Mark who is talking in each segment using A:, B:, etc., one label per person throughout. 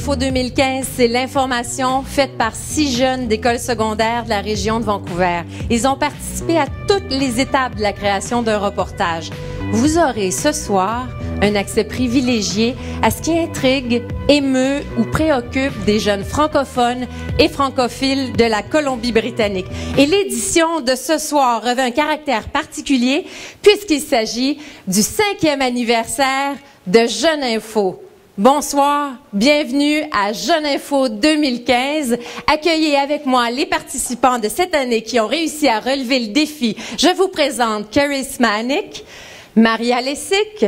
A: Info 2015, c'est l'information faite par 6 jeunes d'écoles secondaires de la région de Vancouver. Ils ont participé à toutes les étapes de la création d'un reportage. Vous aurez ce soir un accès privilégié à ce qui intrigue, émeut ou préoccupe des jeunes francophones et francophiles de la Colombie-Britannique. Et l'édition de ce soir revêt un caractère particulier puisqu'il s'agit du 5e anniversaire de Jeune Info. Bonsoir, bienvenue à Jeune Info 2015. Accueillez avec moi les participants de cette année qui ont réussi à relever le défi. Je vous présente Charis Manick, Maria Lessic,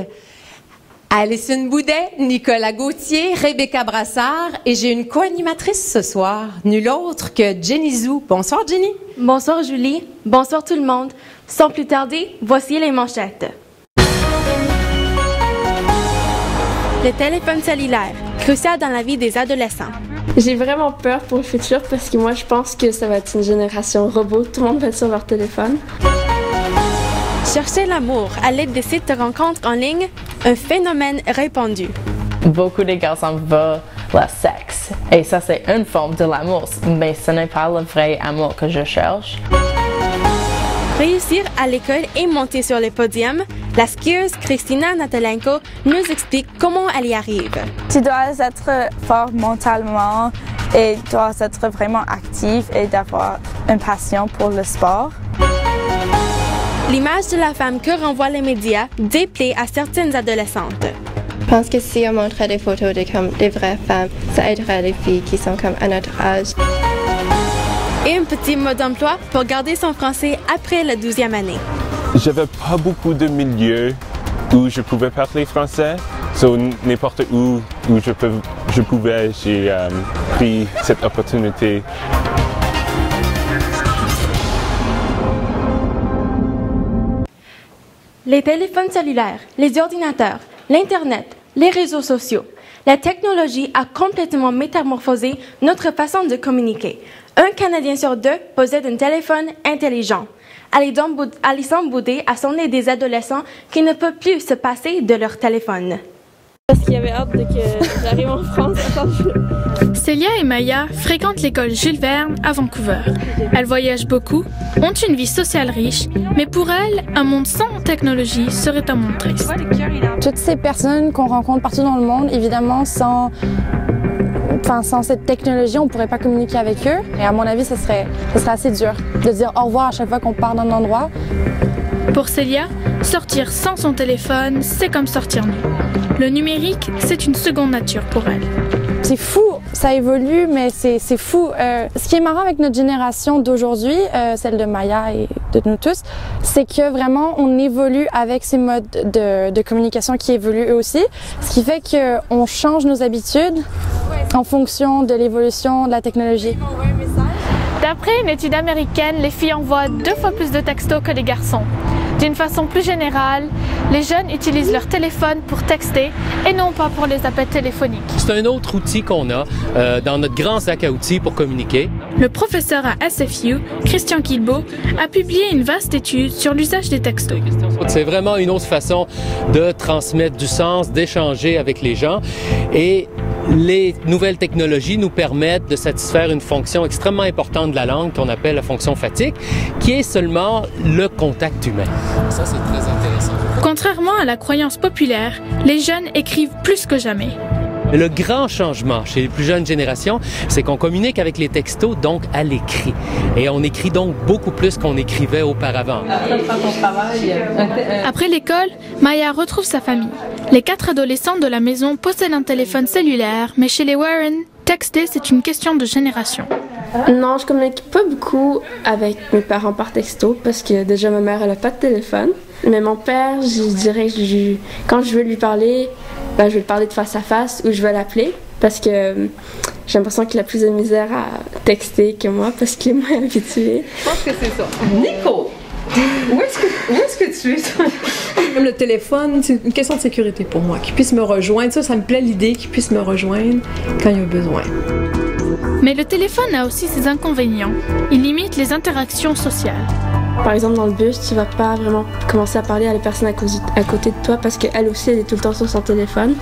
A: Alison Boudet, Nicolas Gauthier, Rebecca Brassard et j'ai une co-animatrice ce soir, nulle autre que Jenny Zhu. Bonsoir Jenny.
B: Bonsoir Julie, bonsoir tout le monde. Sans plus tarder, voici les manchettes. Le téléphone cellulaire, crucial dans la vie des adolescents.
C: J'ai vraiment peur pour le futur parce que moi je pense que ça va être une génération robot, tout le monde va être sur leur téléphone.
B: Chercher l'amour à l'aide des sites de rencontres en ligne, un phénomène répandu.
D: Beaucoup de garçons veulent le sexe et ça c'est une forme de l'amour, mais ce n'est pas le vrai amour que je cherche.
B: Réussir à l'école et monter sur les podiums, la skieuse Kristina Natalenko nous explique comment elle y arrive.
E: Tu dois être fort mentalement et tu dois être vraiment actif et d'avoir une passion pour le sport.
B: L'image de la femme que renvoient les médias déplaît à certaines adolescentes.
F: Je pense que si on montrait des photos de des vraies femmes, ça aiderait les filles qui sont comme à notre âge.
B: Et un petit mot d'emploi pour garder son français après la 12e année.
G: J'avais pas beaucoup de milieux où je pouvais parler français. N'importe où je pouvais, j'ai pris cette opportunité.
B: Les téléphones cellulaires, les ordinateurs, l'Internet, les réseaux sociaux. La technologie a complètement métamorphosé notre façon de communiquer. Un Canadien sur deux possède un téléphone intelligent. Alison Boudet a sonné des adolescents qui ne peuvent plus se passer de leur téléphone.
C: Parce qu'il y avait hâte que j'arrive en France.
H: Célia et Maya fréquentent l'école Jules Verne à Vancouver. Elles voyagent beaucoup, ont une vie sociale riche, mais pour elles, un monde sans technologie serait un monde triste.
I: Toutes ces personnes qu'on rencontre partout dans le monde, évidemment, sans cette technologie, on ne pourrait pas communiquer avec eux. Et à mon avis, ce serait assez dur de dire au revoir à chaque fois qu'on part d'un endroit.
H: Pour Célia, sortir sans son téléphone, c'est comme sortir nu. Le numérique, c'est une seconde nature pour elle.
I: C'est fou, ça évolue, mais c'est fou. Ce qui est marrant avec notre génération d'aujourd'hui, celle de Maya et de nous tous, c'est que vraiment on évolue avec ces modes de communication qui évoluent eux aussi, ce qui fait qu'on change nos habitudes en fonction de l'évolution de la technologie.
H: D'après une étude américaine, les filles envoient 2 fois plus de textos que les garçons. D'une façon plus générale, les jeunes utilisent leur téléphone pour texter et non pas pour les appels téléphoniques.
J: C'est un autre outil qu'on a dans notre grand sac à outils pour communiquer.
H: Le professeur à SFU, Christian Guilbeault, a publié une vaste étude sur l'usage des textos.
J: C'est vraiment une autre façon de transmettre du sens, d'échanger avec les gens et les nouvelles technologies nous permettent de satisfaire une fonction extrêmement importante de la langue qu'on appelle la fonction fatigue, qui est seulement le contact humain. Ça, c'est très intéressant.
H: Contrairement à la croyance populaire, les jeunes écrivent plus que jamais.
J: Le grand changement chez les plus jeunes générations, c'est qu'on communique avec les textos, donc à l'écrit. Et on écrit donc beaucoup plus qu'on écrivait auparavant.
H: Après l'école, Maya retrouve sa famille. Les 4 adolescents de la maison possèdent un téléphone cellulaire, mais chez les Warren, texter, c'est une question de génération.
C: Non, je communique pas beaucoup avec mes parents par texto parce que déjà ma mère elle a pas de téléphone. Mais mon père, je dirais que quand je veux lui parler, je vais lui parler de face à face ou je vais l'appeler parce que j'ai l'impression qu'il a plus de misère à texter que moi parce qu'il est moins habitué.
K: Je pense que c'est ça. Nico, où est-ce que tu es? Même le téléphone, c'est une question de sécurité pour moi. Qu'il puisse me rejoindre, ça me plaît l'idée qu'il puisse me rejoindre quand il y a besoin.
H: Mais le téléphone a aussi ses inconvénients. Il limite les interactions sociales.
C: Par exemple, dans le bus, tu vas pas vraiment commencer à parler à la personne à côté de toi parce qu'elle aussi, elle est tout le temps sur son téléphone.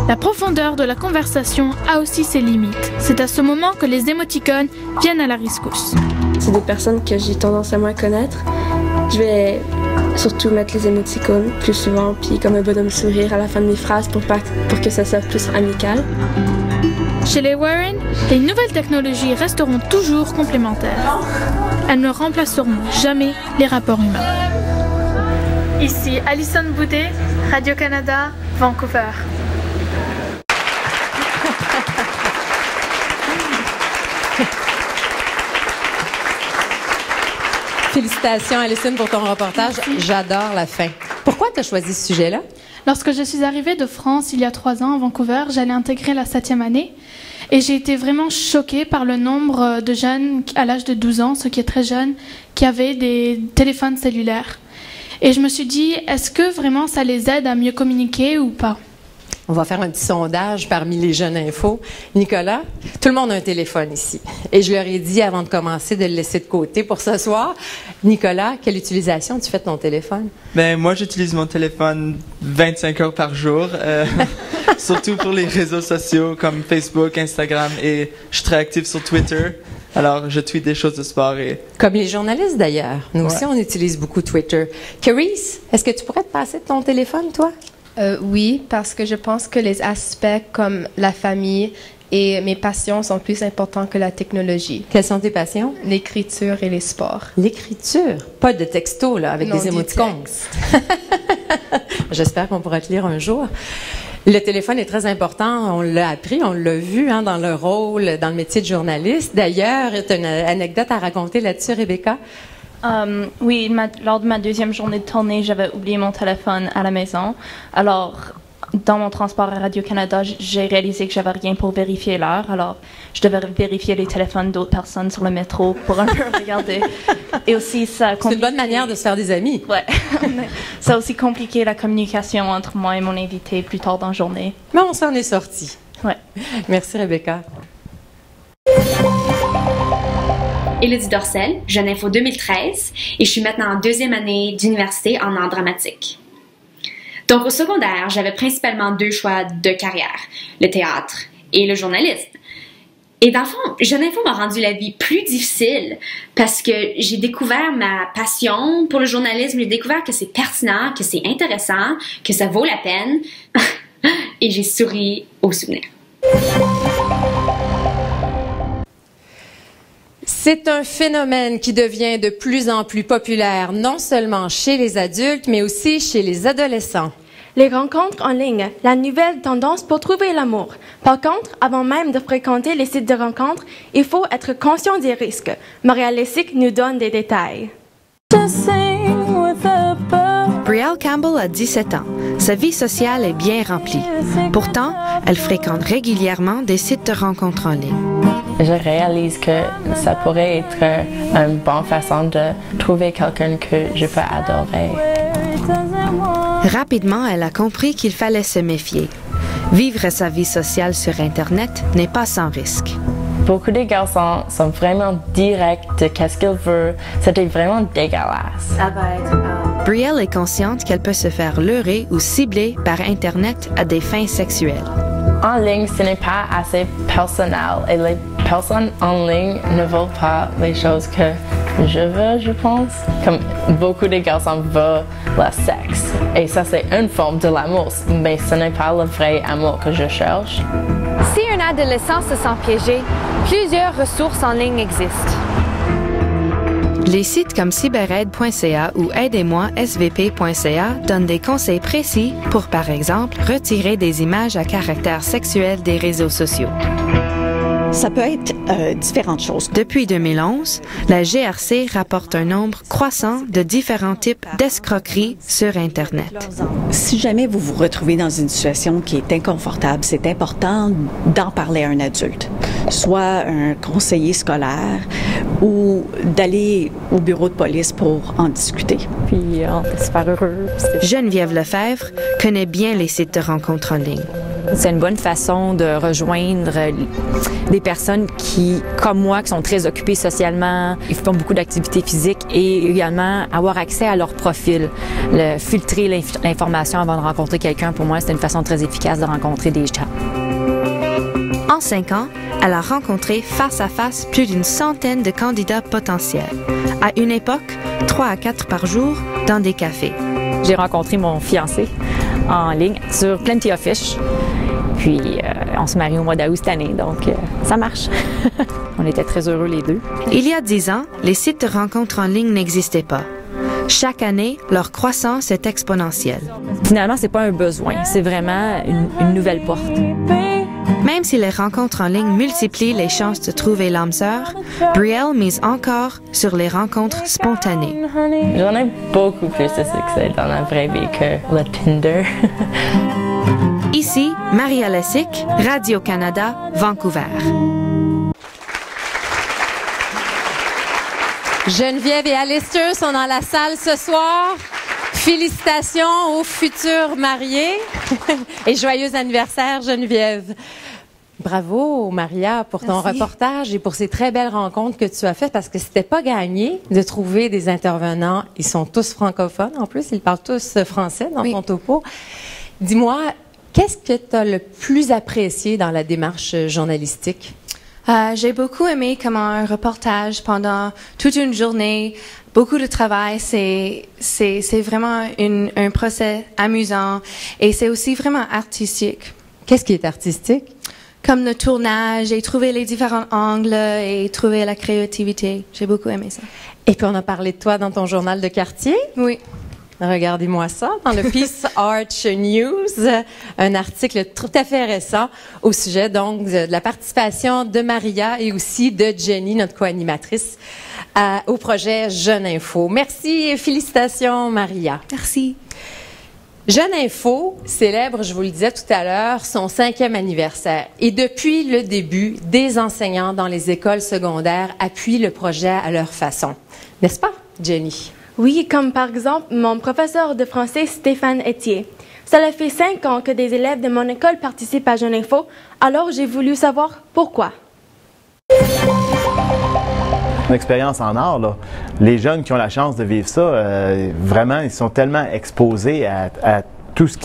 H: La profondeur de la conversation a aussi ses limites. C'est à ce moment que les émoticônes viennent à la rescousse.
C: C'est des personnes que j'ai tendance à moins connaître. Je vais surtout mettre les émoticônes plus souvent, puis comme un bonhomme sourire à la fin de mes phrases pour que ça soit plus amical.
H: Chez les Warren, les nouvelles technologies resteront toujours complémentaires. Elles ne remplaceront jamais les rapports humains. Ici Alison Boudet, Radio-Canada, Vancouver.
A: Félicitations, Alison, pour ton reportage. J'adore la fin. Pourquoi tu as choisi ce sujet-là?
H: Lorsque je suis arrivée de France il y a 3 ans à Vancouver, j'allais intégrer la 7e année et j'ai été vraiment choquée par le nombre de jeunes à l'âge de 12 ans, ce qui est très jeune, qui avaient des téléphones cellulaires. Et je me suis dit, est-ce que vraiment ça les aide à mieux communiquer ou pas?
A: On va faire un petit sondage parmi les jeunes infos. Nicolas, tout le monde a un téléphone ici. Et je leur ai dit avant de commencer de le laisser de côté pour ce soir. Nicolas, quelle utilisation tu fais de ton téléphone?
L: Ben, moi, j'utilise mon téléphone 25 heures par jour, surtout pour les réseaux sociaux comme Facebook, Instagram, et je suis très actif sur Twitter. Alors, je tweete des choses de sport et...
A: Comme les journalistes d'ailleurs. Nous aussi, on utilise beaucoup Twitter. Carice, est-ce que tu pourrais te passer de ton téléphone, toi?
F: Oui, parce que je pense que les aspects comme la famille et mes passions sont plus importants que la technologie.
A: Quelles sont tes passions?
F: L'écriture et les sports.
A: L'écriture? Pas de texto, là, avec
F: non,
A: des émoticônes. J'espère qu'on pourra te lire un jour. Le téléphone est très important, on l'a appris, on l'a vu dans le rôle, dans le métier de journaliste. D'ailleurs, tu as une anecdote à raconter là-dessus, Rebecca?
M: Oui, lors de ma 2e journée de tournée, j'avais oublié mon téléphone à la maison. Alors, dans mon transport à Radio-Canada, j'ai réalisé que j'avais rien pour vérifier l'heure. Alors, je devais vérifier les téléphones d'autres personnes sur le métro pour un peu regarder. Et aussi, ça
A: c'est une bonne manière de se faire des amis.
M: Ouais. Ça a aussi compliqué la communication entre moi et mon invité plus tard dans la journée.
A: Mais on s'en est sortis.
M: Ouais.
A: Merci, Rebecca.
N: Élodie Dorcel, Jeune Info 2013, et je suis maintenant en 2e année d'université en art dramatique. Donc au secondaire, j'avais principalement 2 choix de carrière, le théâtre et le journalisme. Et dans le fond, Jeune Info m'a rendu la vie plus difficile parce que j'ai découvert ma passion pour le journalisme, j'ai découvert que c'est pertinent, que c'est intéressant, que ça vaut la peine, et j'ai souri au souvenir.
A: C'est un phénomène qui devient de plus en plus populaire, non seulement chez les adultes, mais aussi chez les adolescents.
B: Les rencontres en ligne, la nouvelle tendance pour trouver l'amour. Par contre, avant même de fréquenter les sites de rencontres, il faut être conscient des risques. Montréal Lessic nous donne des détails.
O: Brielle Campbell a 17 ans. Sa vie sociale est bien remplie. Pourtant, elle fréquente régulièrement des sites de rencontres en ligne.
D: Je réalise que ça pourrait être une bonne façon de trouver quelqu'un que je peux adorer.
O: Rapidement, elle a compris qu'il fallait se méfier. Vivre sa vie sociale sur Internet n'est pas sans risque.
D: Beaucoup de garçons sont vraiment directs de qu'est-ce qu'ils veulent. C'était vraiment dégueulasse.
O: Brielle est consciente qu'elle peut se faire leurrer ou cibler par Internet à des fins sexuelles.
D: En ligne, ce n'est pas assez personnel et les personnes en ligne ne veulent pas les choses que je veux, je pense. Comme beaucoup de garçons veulent le sexe. Et ça, c'est une forme de l'amour, mais ce n'est pas le vrai amour que je cherche.
P: Si un adolescent se sent piégé, plusieurs ressources en ligne existent.
O: Les sites comme cyberaide.ca ou aidez-moi.svp.ca donnent des conseils précis pour, par exemple, retirer des images à caractère sexuel des réseaux sociaux.
Q: Ça peut être différentes choses.
O: Depuis 2011, la GRC rapporte un nombre croissant de différents types d'escroqueries sur Internet.
Q: Si jamais vous vous retrouvez dans une situation qui est inconfortable, c'est important d'en parler à un adulte, soit un conseiller scolaire ou d'aller au bureau de police pour en discuter.
O: Puis on est super heureux. Geneviève Lefebvre connaît bien les sites de rencontres en ligne.
R: C'est une bonne façon de rejoindre des personnes qui, comme moi, qui sont très occupées socialement, ils font beaucoup d'activités physiques et également avoir accès à leur profil. Filtrer l'information avant de rencontrer quelqu'un, pour moi, c'est une façon très efficace de rencontrer des gens.
O: En 5 ans, elle a rencontré face à face plus d'une centaine de candidats potentiels. À une époque, 3 à 4 par jour dans des cafés.
R: J'ai rencontré mon fiancé en ligne sur Plenty of Fish. Puis, on se marie au mois d'août cette année, donc ça marche. On était très heureux les deux.
O: Il y a 10 ans, les sites de rencontres en ligne n'existaient pas. Chaque année, leur croissance est exponentielle.
R: Finalement, c'est pas un besoin, c'est vraiment une nouvelle porte.
O: Même si les rencontres en ligne multiplient les chances de trouver l'âme sœur, Brielle mise encore sur les rencontres spontanées.
D: J'en ai beaucoup plus de succès dans la vraie vie que le Tinder.
O: Ici, Maria Lessick, Radio-Canada, Vancouver.
A: Geneviève et Alistair sont dans la salle ce soir. Félicitations aux futurs mariés et joyeux anniversaire, Geneviève. Bravo, Maria, pour ton reportage et pour ces très belles rencontres que tu as faites, parce que c'était pas gagné de trouver des intervenants. Ils sont tous francophones, en plus, ils parlent tous français dans ton topo. Dis-moi, qu'est-ce que tu as le plus apprécié dans la démarche journalistique?
F: J'ai beaucoup aimé comme un reportage pendant toute une journée, beaucoup de travail. C'est vraiment un procès amusant et c'est aussi vraiment artistique.
A: Qu'est-ce qui est artistique?
F: Comme le tournage et trouver les différents angles et trouver la créativité. J'ai beaucoup aimé ça.
A: Et puis on a parlé de toi dans ton journal de quartier?
F: Oui.
A: Regardez-moi ça, dans le Peace Arch News, un article tout à fait récent au sujet donc de la participation de Maria et aussi de Jenny, notre co-animatrice, au projet Jeune Info. Merci et félicitations, Maria.
F: Merci.
A: Jeune Info célèbre, je vous le disais tout à l'heure, son 5e anniversaire. Et depuis le début, des enseignants dans les écoles secondaires appuient le projet à leur façon. N'est-ce pas, Jenny?
B: Oui, comme par exemple mon professeur de français Stéphane Etier. Cela fait 5 ans que des élèves de mon école participent à Jeune Info, alors j'ai voulu savoir pourquoi.
S: Une expérience en art, là. Les jeunes qui ont la chance de vivre ça, vraiment, ils sont tellement exposés à tout ce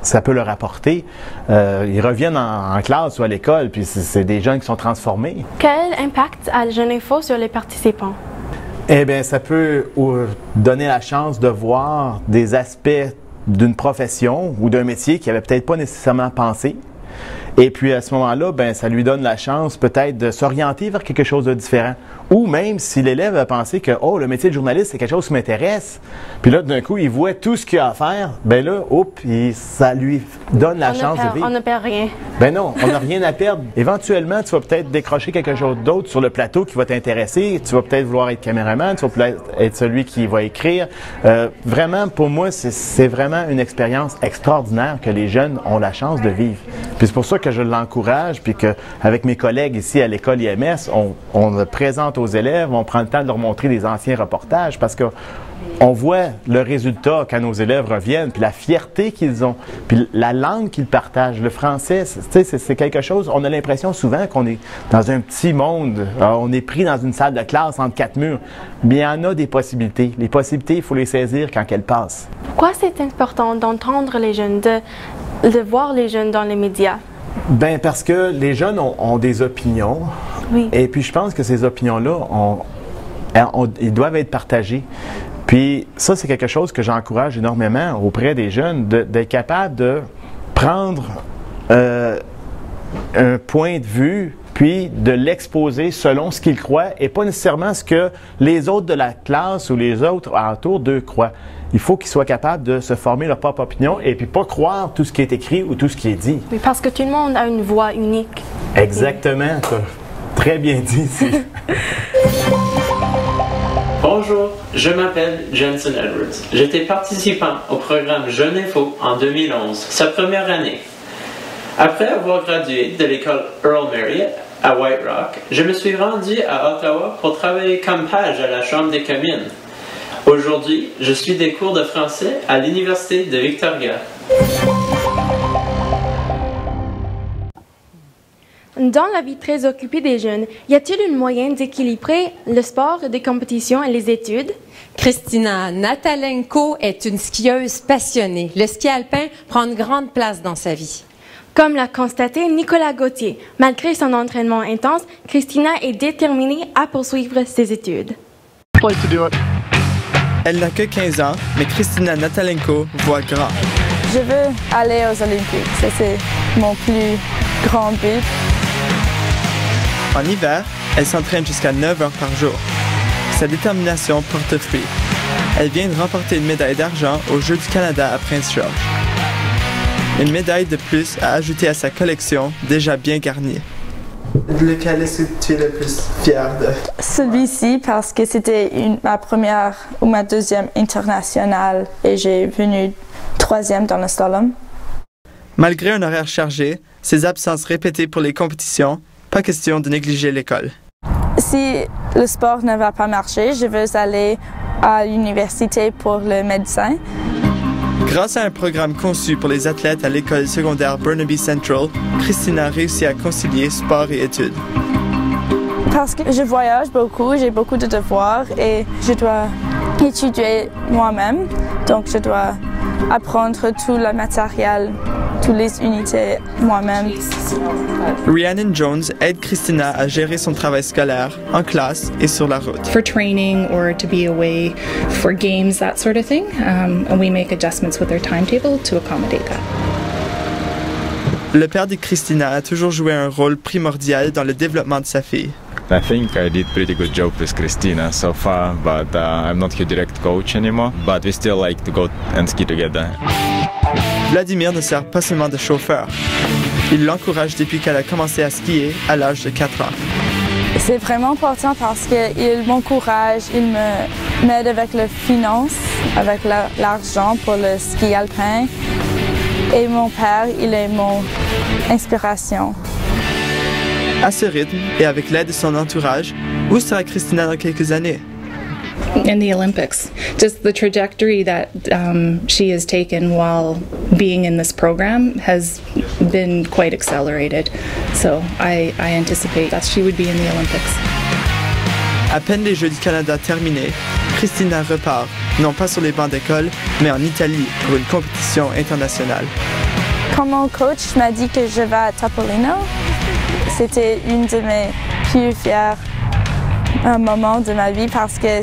S: ça peut leur apporter. Ils reviennent en classe ou à l'école, puis c'est des jeunes qui sont transformés.
B: Quel impact a Jeune Info sur les participants?
S: Eh bien, ça peut donner la chance de voir des aspects d'une profession ou d'un métier qu'ils n'avaient peut-être pas nécessairement pensé. Et puis, à ce moment-là, ben, ça lui donne la chance peut-être de s'orienter vers quelque chose de différent. Ou même si l'élève a pensé que, oh, le métier de journaliste, c'est quelque chose qui m'intéresse. Puis là, d'un coup, il voit tout ce qu'il a à faire. Ben là, ça lui donne la chance de vivre.
B: On ne perd rien.
S: Ben non, on n'a rien à perdre. Éventuellement, tu vas peut-être décrocher quelque chose d'autre sur le plateau qui va t'intéresser. Tu vas peut-être vouloir être caméraman, tu vas peut-être être celui qui va écrire. Vraiment, pour moi, c'est vraiment une expérience extraordinaire que les jeunes ont la chance de vivre. Puis c'est pour ça que je l'encourage, puis qu'avec mes collègues ici à l'école IMS, on le présente aux élèves, on prend le temps de leur montrer des anciens reportages, parce que on voit le résultat quand nos élèves reviennent, puis la fierté qu'ils ont, puis la langue qu'ils partagent. Le français, c'est quelque chose, on a l'impression souvent qu'on est dans un petit monde, on est pris dans une salle de classe entre 4 murs, mais il y en a des possibilités. Les possibilités, il faut les saisir quand elles passent.
B: Pourquoi c'est important d'entendre les jeunes, de voir les jeunes dans les médias?
S: Ben parce que les jeunes ont des opinions, oui. Et puis je pense que ces opinions-là, ils doivent être partagées. Puis ça, c'est quelque chose que j'encourage énormément auprès des jeunes, d'être capable de prendre un point de vue, puis de l'exposer selon ce qu'ils croient et pas nécessairement ce que les autres de la classe ou les autres autour d'eux croient. Il faut qu'ils soient capables de se former leur propre opinion et puis pas croire tout ce qui est écrit ou tout ce qui est dit.
B: Oui, parce que tout le monde a une voix unique.
S: Exactement. Très bien dit ici.
T: Bonjour, je m'appelle Jensen Edwards. J'étais participant au programme Jeune Info en 2011, sa première année. Après avoir gradué de l'école Earl Marriott à White Rock, je me suis rendu à Ottawa pour travailler comme page à la Chambre des communes. Aujourd'hui, je suis des cours de français à l'Université de Victoria.
B: Dans la vie très occupée des jeunes, y a-t-il un moyen d'équilibrer le sport des compétitions et les études?
A: Christina Natalenko est une skieuse passionnée. Le ski alpin prend une grande place dans sa vie.
B: Comme l'a constaté Nicolas Gauthier, malgré son entraînement intense, Christina est déterminée à poursuivre ses études.
L: Elle n'a que 15 ans, mais Christina Natalenko voit grand.
E: Je veux aller aux Olympiques. Ça, c'est mon plus grand but.
L: En hiver, elle s'entraîne jusqu'à 9 heures par jour. Sa détermination porte fruit. Elle vient de remporter une médaille d'argent aux Jeux du Canada à Prince George. Une médaille de plus à ajouter à sa collection déjà bien garnie. Lequel est-ce que tu es le plus fier de?
E: Celui-ci parce que c'était ma première ou ma deuxième internationale et j'ai venu 3e dans le slalom.
L: Malgré un horaire chargé, ses absences répétées pour les compétitions, pas question de négliger l'école.
E: Si le sport ne va pas marcher, je veux aller à l'université pour le médecin.
L: Grâce à un programme conçu pour les athlètes à l'école secondaire Burnaby Central, Christina réussit à concilier sport et études.
E: Parce que je voyage beaucoup, j'ai beaucoup de devoirs et je dois étudier moi-même. Donc je dois apprendre tout le matériel, toutes les unités moi-même.
L: Rhiannon Jones aide Christina à gérer son travail scolaire, en classe et sur la route.
U: For training or to be away for games, that sort of thing. And we make adjustments with their timetable to accommodate that.
L: Le père de Christina a toujours joué un rôle primordial dans le développement de sa fille.
V: I think I did pretty good job with Christina so far, but I'm not her direct coach anymore. But we still like to go and ski together.
L: Vladimir ne sert pas seulement de chauffeur. Il l'encourage depuis qu'elle a commencé à skier à l'âge de 4 ans.
E: C'est vraiment important parce qu'il m'encourage, il m'aide avec les finances, avec l'argent pour le ski alpin. Et mon père, il est mon inspiration.
L: À ce rythme et avec l'aide de son entourage, où sera Christina dans quelques années?
U: In the Olympics, just the trajectory that she has taken while being in this program has been quite accelerated. So I anticipate that she would be in the Olympics.
L: À peine les Jeux du Canada terminés, Christina repart, non pas sur les bancs d'école, mais en Italie pour une compétition internationale.
E: Quand mon coach m'a dit que je vais à Topolino, c'était une de mes plus fiers moments de ma vie parce que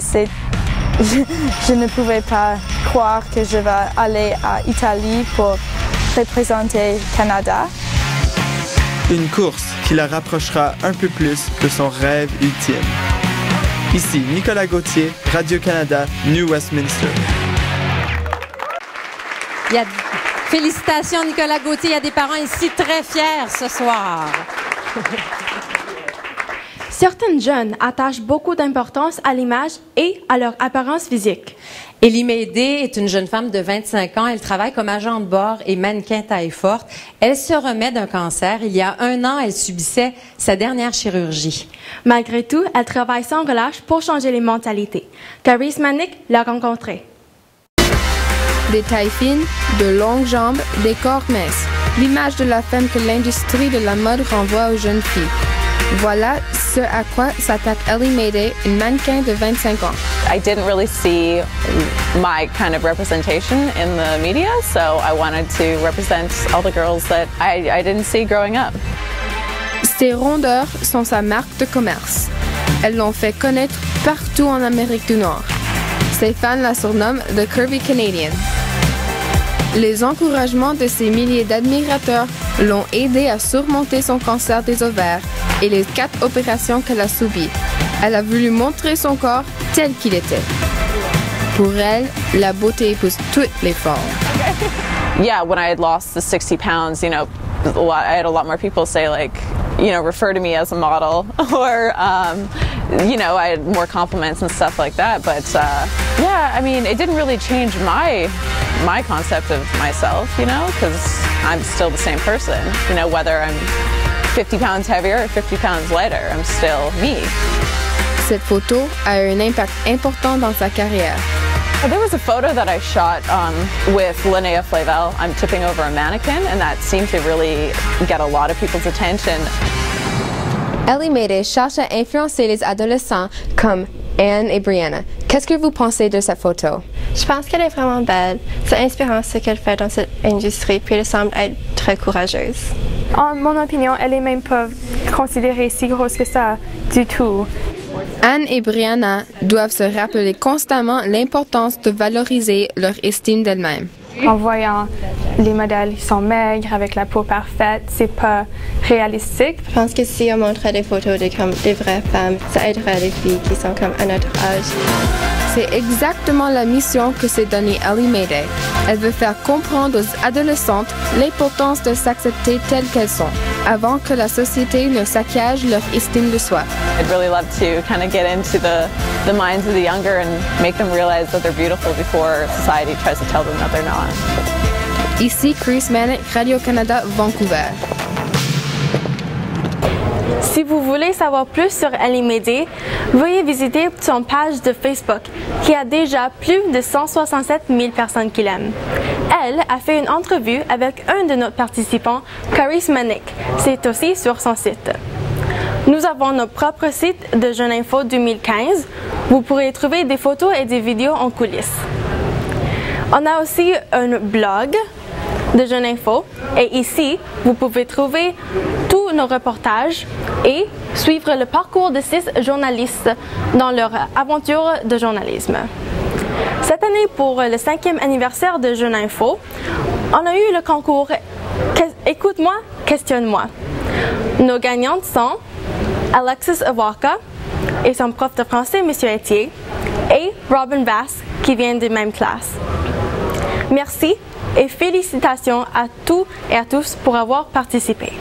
E: je ne pouvais pas croire que je vais aller à Italie pour représenter le Canada.
L: Une course qui la rapprochera un peu plus de son rêve ultime. Ici Nicolas Gauthier, Radio-Canada, New Westminster.
A: Félicitations Nicolas Gauthier, il y a des parents ici très fiers ce soir.
B: Certains jeunes attachent beaucoup d'importance à l'image et à leur apparence physique.
A: Élie Médé est une jeune femme de 25 ans. Elle travaille comme agent de bord et mannequin taille forte. Elle se remet d'un cancer. Il y a 1 an, elle subissait sa dernière chirurgie.
B: Malgré tout, elle travaille sans relâche pour changer les mentalités. Caris Manick l'a rencontrée.
W: Des tailles fines, de longues jambes, des corps minces. L'image de la femme que l'industrie de la mode renvoie aux jeunes filles. Voilà ce à quoi s'attaque Ellie Mayday, une mannequin de 25 ans.
X: I didn't really see my kind of representation in the media, so I wanted to represent all the girls that I didn't see growing up.
W: Ces rondeurs sont sa marque de commerce. Elles l'ont fait connaître partout en Amérique du Nord. Ses fans la surnomment The Curvy Canadian. Les encouragements de ses milliers d'admirateurs l'ont aidé à surmonter son cancer des ovaires et les 4 opérations qu'elle a subies. Elle a voulu montrer son corps tel qu'il était. Pour elle, la beauté épouse toutes les formes.
X: Yeah, when I had lost the 60 pounds, you know, I had a lot more people say like, you know, refer to me as a model or, you know, I had more compliments and stuff like that. But yeah, I mean, it didn't really change my concept of myself, you know, because I'm still the same person. You know, whether I'm 50 pounds heavier or 50 pounds lighter, I'm still me.
W: Cette photo a eu un impact important dans sa carrière.
X: There was a photo that I shot with Linnea Flavel. I'm tipping over a mannequin, and that seemed to really get a lot of people's attention.
W: Ellie Mayday cherche à influencer les adolescents comme Anne et Brianna. Qu'est-ce que vous pensez de cette photo?
B: Je pense qu'elle est vraiment belle. C'est inspirant ce qu'elle fait dans cette industrie, puis elle semble être très courageuse.
G: En mon opinion, elle est même pas considérée si grosse que ça du tout.
W: Anne et Brianna doivent se rappeler constamment l'importance de valoriser leur estime d'elles-mêmes.
G: En voyant les modèles qui sont maigres avec la peau parfaite, c'est pas réalistique.
B: Je pense que si on montrait des photos de des vraies femmes, ça aiderait les filles qui sont comme à notre âge.
W: C'est exactement la mission que s'est donnée Ellie Mayday. Elle veut faire comprendre aux adolescentes l'importance de s'accepter telles qu'elles sont, avant que la société ne saccage leur estime de soi.
X: I'd really love to kind of get into the minds of the younger and make them realize that they're beautiful before society tries to tell them that they're not.
W: Ici Chris Mannix, Radio-Canada, Vancouver.
B: Si vous voulez savoir plus sur Ellie Mayday, veuillez visiter son page de Facebook, qui a déjà plus de 167 000 personnes qui l'aiment. Elle a fait une entrevue avec un de nos participants, Chris Mannix. C'est aussi sur son site. Nous avons notre propre site de Jeune Info 2015. Vous pourrez trouver des photos et des vidéos en coulisses. On a aussi un blog de Jeune Info et ici, vous pouvez trouver tous nos reportages et suivre le parcours de 6 journalistes dans leur aventure de journalisme. Cette année, pour le 5e anniversaire de Jeune Info, on a eu le concours Écoute-moi, questionne-moi. Nos gagnantes sont Alexis Awaka et son prof de français, M. Etier, et Robin Bass, qui vient de même classe. Merci et félicitations à tous et à tous pour avoir participé.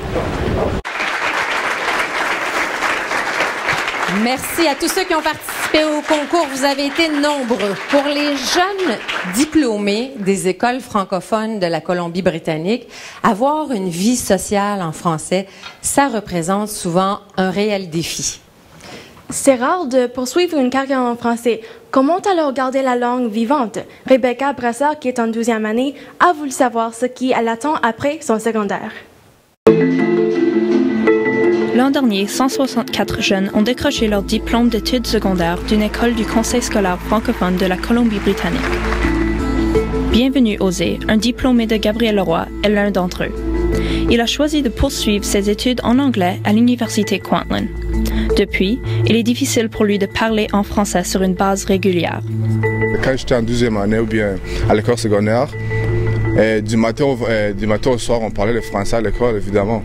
A: Merci à tous ceux qui ont participé au concours. Vous avez été nombreux. Pour les jeunes diplômés des écoles francophones de la Colombie-Britannique, avoir une vie sociale en français, ça représente souvent un réel défi.
B: C'est rare de poursuivre une carrière en français. Comment alors garder la langue vivante? Rebecca Brassard, qui est en 12e année, a voulu savoir ce qui l'attend après son secondaire.
I: L'an dernier, 164 jeunes ont décroché leur diplôme d'études secondaires d'une école du Conseil scolaire francophone de la Colombie-Britannique. Bienvenue Osé, un diplômé de Gabriel Leroy, est l'un d'entre eux. Il a choisi de poursuivre ses études en anglais à l'université Kwantlen. Depuis, il est difficile pour lui de parler en français sur une base régulière.
J: Quand j'étais en 12e année ou bien à l'école secondaire, du matin au soir, on parlait le français à l'école, évidemment.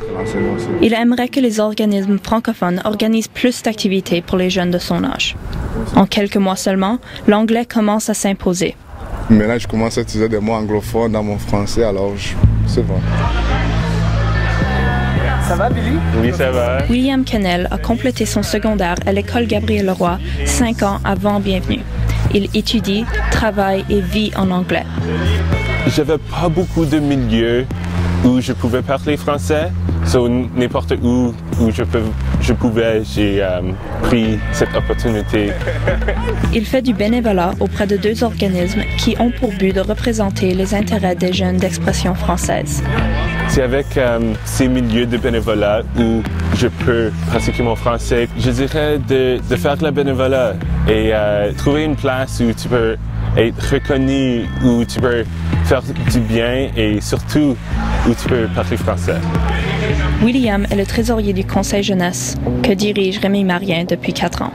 I: Il aimerait que les organismes francophones organisent plus d'activités pour les jeunes de son âge. En quelques mois seulement, l'anglais commence à s'imposer.
J: Maintenant, je commence à utiliser des mots anglophones dans mon français, alors c'est bon.
K: Ça va, Billy? Oui, ça va.
I: William Kennel a complété son secondaire à l'école Gabriel Leroy 5 ans avant Bienvenue. Il étudie, travaille et vit en anglais.
K: J'avais pas beaucoup de milieux où je pouvais parler français. N'importe où je pouvais, j'ai pris cette opportunité.
I: Il fait du bénévolat auprès de 2 organismes qui ont pour but de représenter les intérêts des jeunes d'expression française.
K: C'est avec ces milieux de bénévolat où je peux pratiquer mon français. Je dirais de faire le bénévolat et trouver une place où tu peux être reconnu, où tu peux faire du bien et surtout où tu peux parler français.
I: William est le trésorier du Conseil jeunesse que dirige Rémi Marien depuis 4 ans.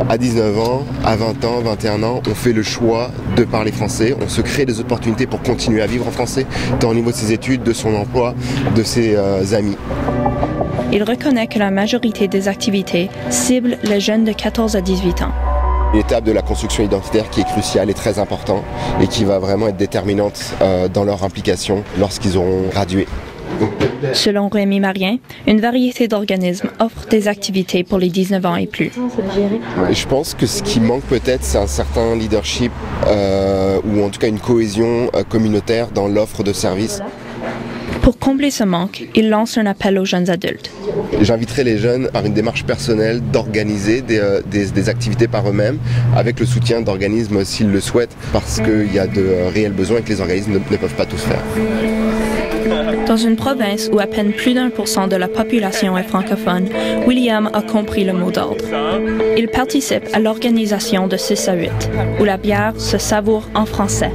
Y: À 19 ans, à 20 ans, 21 ans, on fait le choix de parler français. On se crée des opportunités pour continuer à vivre en français, tant au niveau de ses études, de son emploi, de ses amis.
I: Il reconnaît que la majorité des activités ciblent les jeunes de 14 à 18 ans.
Y: Une étape de la construction identitaire qui est cruciale et très importante et qui va vraiment être déterminante dans leur implication lorsqu'ils auront gradué.
I: Selon Rémi Marien, une variété d'organismes offre des activités pour les 19 ans et plus.
Y: Je pense que ce qui manque peut-être, c'est un certain leadership ou en tout cas une cohésion communautaire dans l'offre de services.
I: Pour combler ce manque, il lance un appel aux jeunes adultes.
Y: J'inviterai les jeunes par une démarche personnelle d'organiser des activités par eux-mêmes avec le soutien d'organismes s'ils le souhaitent parce qu'il y a de réels besoins et que les organismes ne peuvent pas tous faire.
I: Dans une province où à peine plus d'1% de la population est francophone, William a compris le mot d'ordre. Il participe à l'organisation de 6 à 8, où la bière se savoure en français.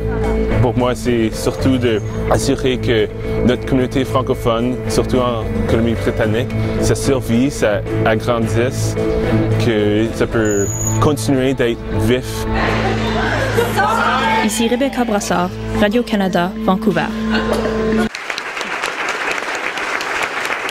K: Pour moi, c'est surtout d'assurer que notre communauté francophone, surtout en Colombie-Britannique, ça survit, ça agrandisse, que ça peut continuer d'être vif.
I: Ici Rebecca Brassard, Radio-Canada, Vancouver.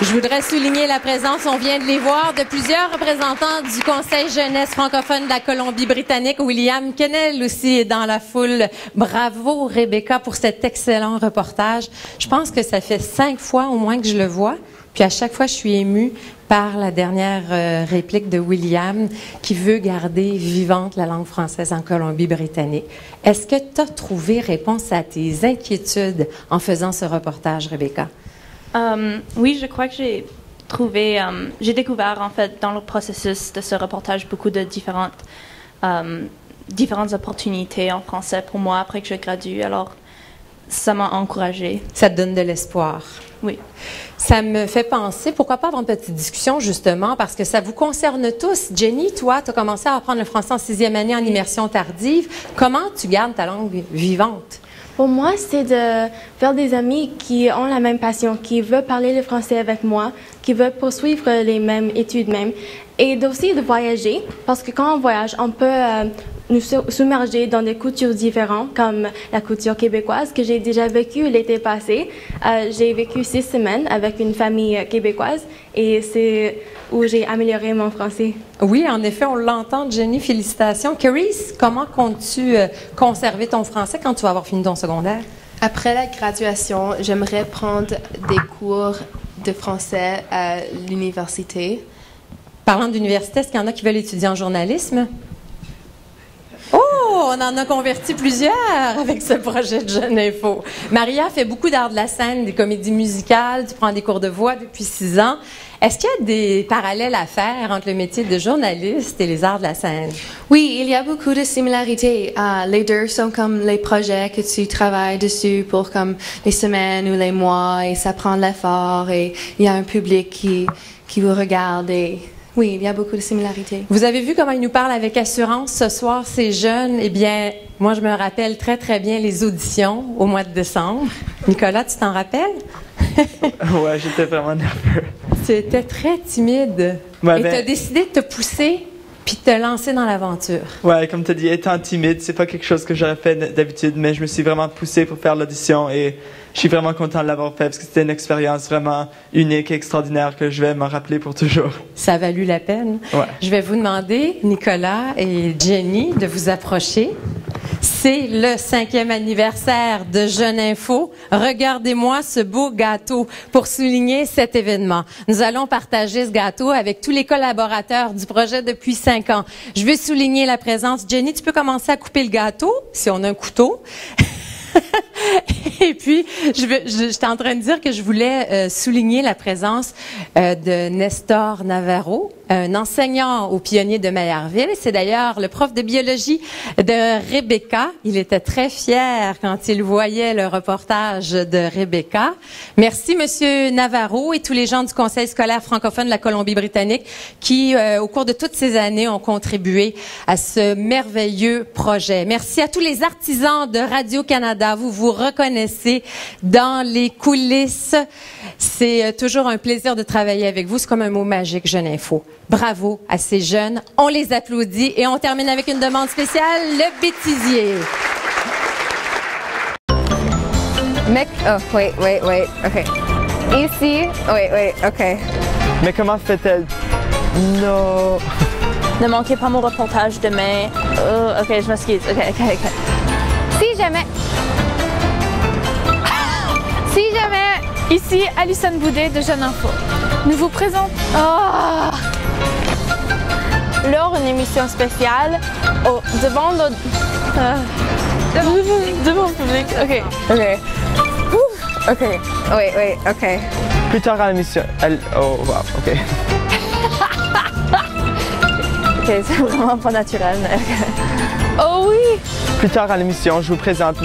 A: Je voudrais souligner la présence, on vient de les voir, de plusieurs représentants du Conseil jeunesse francophone de la Colombie-Britannique. William Kennel aussi est dans la foule. Bravo Rebecca pour cet excellent reportage. Je pense que ça fait 5 fois au moins que je le vois. Puis à chaque fois, je suis émue par la dernière réplique de William qui veut garder vivante la langue française en Colombie-Britannique. Est-ce que tu as trouvé réponse à tes inquiétudes en faisant ce reportage, Rebecca?
I: Oui, je crois que j'ai découvert en fait dans le processus de ce reportage beaucoup de différentes opportunités en français pour moi après que je gradue. Alors, ça m'a encouragée.
A: Ça te donne de l'espoir.
I: Oui.
A: Ça me fait penser, pourquoi pas avoir une petite discussion justement, parce que ça vous concerne tous. Jenny, toi, tu as commencé à apprendre le français en 6e année en immersion tardive. Comment tu gardes ta langue vivante?
B: Pour moi, c'est de faire des amis qui ont la même passion, qui veulent parler le français avec moi, qui veulent poursuivre les mêmes études même, et aussi de voyager, parce que quand on voyage, on peut nous submerger dans des cultures différentes, comme la culture québécoise que j'ai déjà vécue l'été passé. J'ai vécu 6 semaines avec une famille québécoise et c'est où j'ai amélioré mon français.
A: Oui, en effet, on l'entend, Jenny. Félicitations. Carice, comment comptes-tu conserver ton français quand tu vas avoir fini ton secondaire?
F: Après la graduation, j'aimerais prendre des cours de français à l'université.
A: Parlant d'université, est-ce qu'il y en a qui veulent étudier en journalisme? Oh, on en a converti plusieurs avec ce projet de Jeune Info. Maria fait beaucoup d'art de la scène, des comédies musicales, tu prends des cours de voix depuis 6 ans. Est-ce qu'il y a des parallèles à faire entre le métier de journaliste et les arts de la scène?
F: Oui, il y a beaucoup de similarités. Les deux sont comme les projets que tu travailles dessus pour comme les semaines ou les mois et ça prend de l'effort et il y a un public qui vous regarde et... Oui, il y a beaucoup de similarités.
A: Vous avez vu comment il nous parle avec assurance ce soir, ces jeunes? Eh bien, moi, je me rappelle très, très bien les auditions au mois de décembre. Nicolas, tu t'en rappelles?
L: Ouais, j'étais vraiment nerveux.
A: Tu étais très timide.
L: Ouais,
A: et tu as décidé de te pousser puis de te lancer dans l'aventure.
L: Ouais, comme tu as dit, étant timide, c'est pas quelque chose que j'aurais fait d'habitude, mais je me suis vraiment poussé pour faire l'audition et je suis vraiment content de l'avoir fait parce que c'était une expérience vraiment unique et extraordinaire que je vais m'en rappeler pour toujours.
A: Ça a valu la peine.
L: Ouais.
A: Je vais vous demander, Nicolas et Jenny, de vous approcher. C'est le 5e anniversaire de Jeune Info. Regardez-moi ce beau gâteau pour souligner cet événement. Nous allons partager ce gâteau avec tous les collaborateurs du projet depuis 5 ans. Je veux souligner la présence. Jenny, tu peux commencer à couper le gâteau, si on a un couteau. Et puis, j'étais en train de dire que je voulais souligner la présence de Nestor Navarro, un enseignant au Pionnier de Maillardville. C'est d'ailleurs le prof de biologie de Rebecca. Il était très fier quand il voyait le reportage de Rebecca. Merci, Monsieur Navarro et tous les gens du Conseil scolaire francophone de la Colombie-Britannique qui, au cours de toutes ces années, ont contribué à ce merveilleux projet. Merci à tous les artisans de Radio-Canada. Vous vous reconnaissez dans les coulisses. C'est toujours un plaisir de travailler avec vous. C'est comme un mot magique, Jeune Info. Bravo à ces jeunes. On les applaudit et on termine avec une demande spéciale, le bêtisier.
C: Mec, oh, wait, ok. Ici, wait, ok.
L: Mais comment fait-elle? Non.
I: Ne manquez pas mon reportage demain. Ok, je m'excuse. Ok.
C: Si jamais... Ici, Alison Boudet de Jeune Info. Nous vous présentons... Lors une émission spéciale devant le public. Ok. Wait, ok.
L: Plus tard à l'émission. Oh, wow, ok.
I: Ok, c'est vraiment pas naturel, mais...
C: Oh oui!
L: Plus tard à l'émission, je vous présente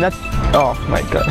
L: Oh my God.